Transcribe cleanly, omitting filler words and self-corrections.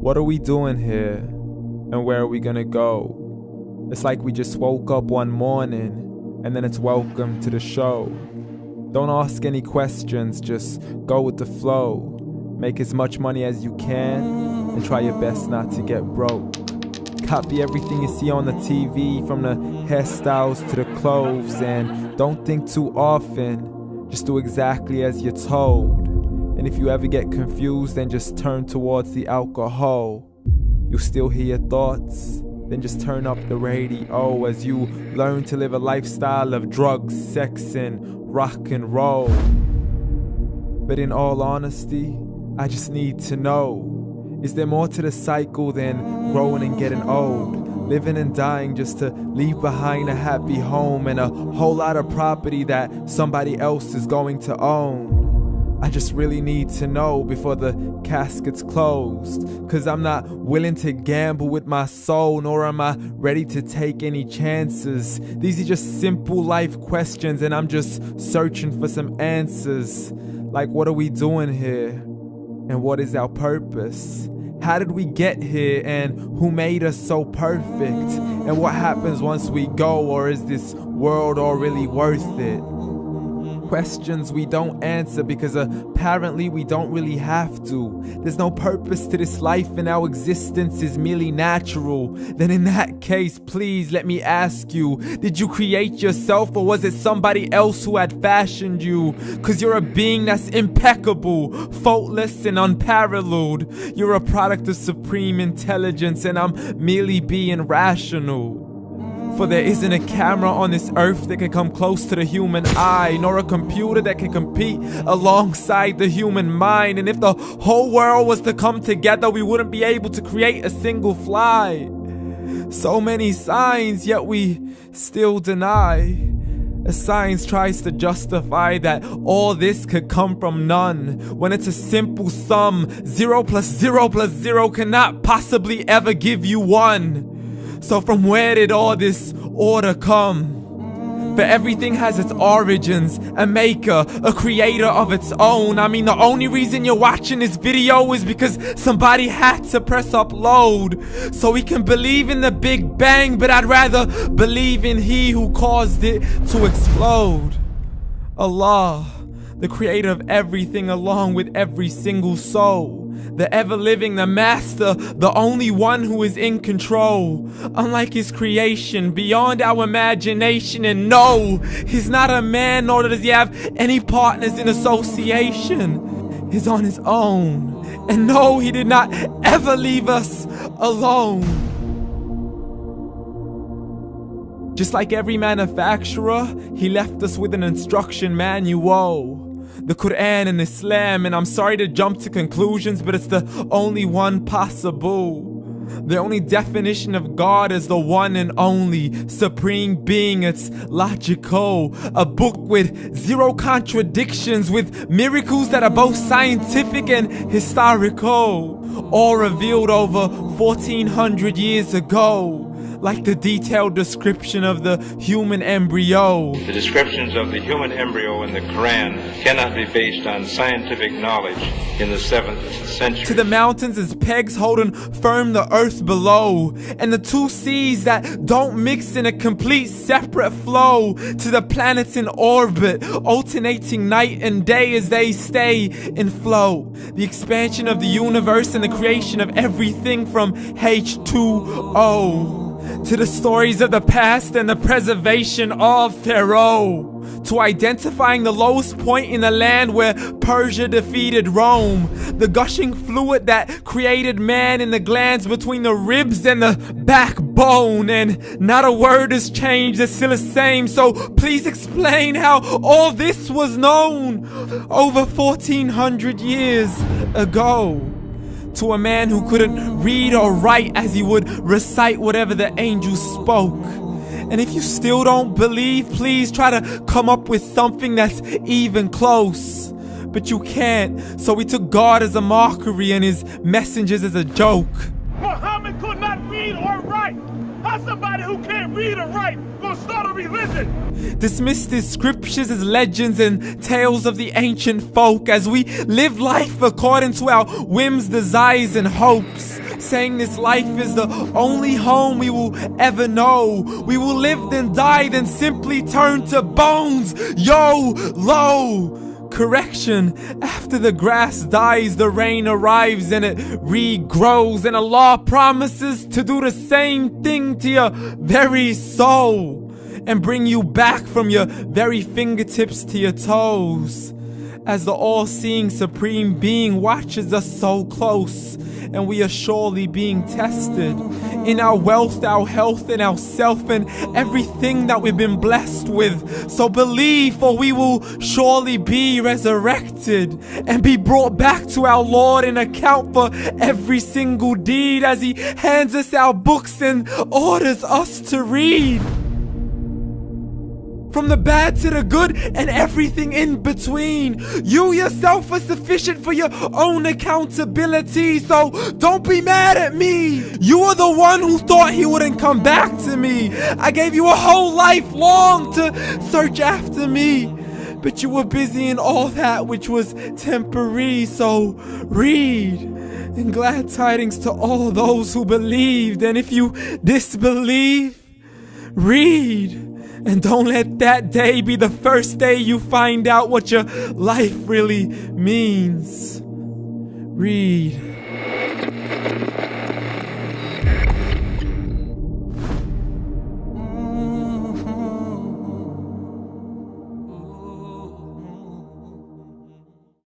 What are we doing here? And where are we gonna go? It's like we just woke up one morning and then it's welcome to the show. Don't ask any questions, just go with the flow. Make as much money as you can and try your best not to get broke. Copy everything you see on the TV, from the hairstyles to the clothes, and don't think too often, just do exactly as you're told. And if you ever get confused, then just turn towards the alcohol. You'll still hear your thoughts, then just turn up the radio as you learn to live a lifestyle of drugs, sex, and rock and roll. But in all honesty, I just need to know, is there more to the cycle than growing and getting old? Living and dying just to leave behind a happy home and a whole lot of property that somebody else is going to own. I just really need to know before the casket's closed, 'cause I'm not willing to gamble with my soul, nor am I ready to take any chances. These are just simple life questions and I'm just searching for some answers. Like, what are we doing here? And what is our purpose? How did we get here, and who made us so perfect? And what happens once we go, or is this world all really worth it? Questions we don't answer because apparently we don't really have to. There's no purpose to this life and our existence is merely natural. Then in that case, please let me ask you, did you create yourself, or was it somebody else who had fashioned you? 'Cause you're a being that's impeccable, faultless and unparalleled. You're a product of supreme intelligence and I'm merely being rational. For there isn't a camera on this earth that can come close to the human eye, nor a computer that can compete alongside the human mind. And if the whole world was to come together, we wouldn't be able to create a single fly. So many signs, yet we still deny. As science tries to justify that all this could come from none, when it's a simple sum. 0 plus 0 plus 0 cannot possibly ever give you 1. So from where did all this order come? But everything has its origins, a maker, a creator of its own. I mean, the only reason you're watching this video is because somebody had to press upload. So we can believe in the Big Bang, but I'd rather believe in He who caused it to explode. Allah, the creator of everything along with every single soul. The ever-living, the master, the only one who is in control. Unlike his creation, beyond our imagination. And no, he's not a man, nor does he have any partners in association. He's on his own. And no, he did not ever leave us alone. Just like every manufacturer, he left us with an instruction manual. The Quran and Islam, and I'm sorry to jump to conclusions, but it's the only one possible. The only definition of God is the one and only supreme being. It's logical, a book with 0 contradictions, with miracles that are both scientific and historical, all revealed over 1400 years ago. Like the detailed description of the human embryo. The descriptions of the human embryo in the Quran cannot be based on scientific knowledge in the 7th century. To the mountains as pegs holding firm the earth below, and the 2 seas that don't mix in a complete separate flow. To the planets in orbit, alternating night and day as they stay in flow. The expansion of the universe and the creation of everything from H2O. To the stories of the past and the preservation of Pharaoh. To identifying the lowest point in the land where Persia defeated Rome. The gushing fluid that created man in the glands between the ribs and the backbone. And not a word has changed, it's still the same. So please explain how all this was known over 1400 years ago. To a man who couldn't read or write as he would recite whatever the angels spoke. And if you still don't believe, please try to come up with something that's even close. But you can't, so we took God as a mockery and his messengers as a joke. Muhammad could not read or write. How somebody who can't read or write gonna start a religion? Dismissed his scriptures as legends and tales of the ancient folk as we live life according to our whims, desires, and hopes. saying this life is the only home we will ever know. We will live then die, then simply turn to bones. YOLO! Correction, after the grass dies, the rain arrives and it regrows, and Allah promises to do the same thing to your very soul and bring you back from your very fingertips to your toes, as the all-seeing supreme being watches us so close, and we are surely being tested in our wealth, our health, and our self, and everything that we've been blessed with. So believe, for we will surely be resurrected and be brought back to our Lord and account for every single deed, as He hands us our books and orders us to read. From the bad to the good and everything in between. You yourself are sufficient for your own accountability, so don't be mad at me. You are the one who thought He wouldn't come back to me. I gave you a whole life long to search after me, but you were busy in all that which was temporary. So read, and glad tidings to all those who believed. And if you disbelieve, read. And don't let that day be the first day you find out what your life really means. Read.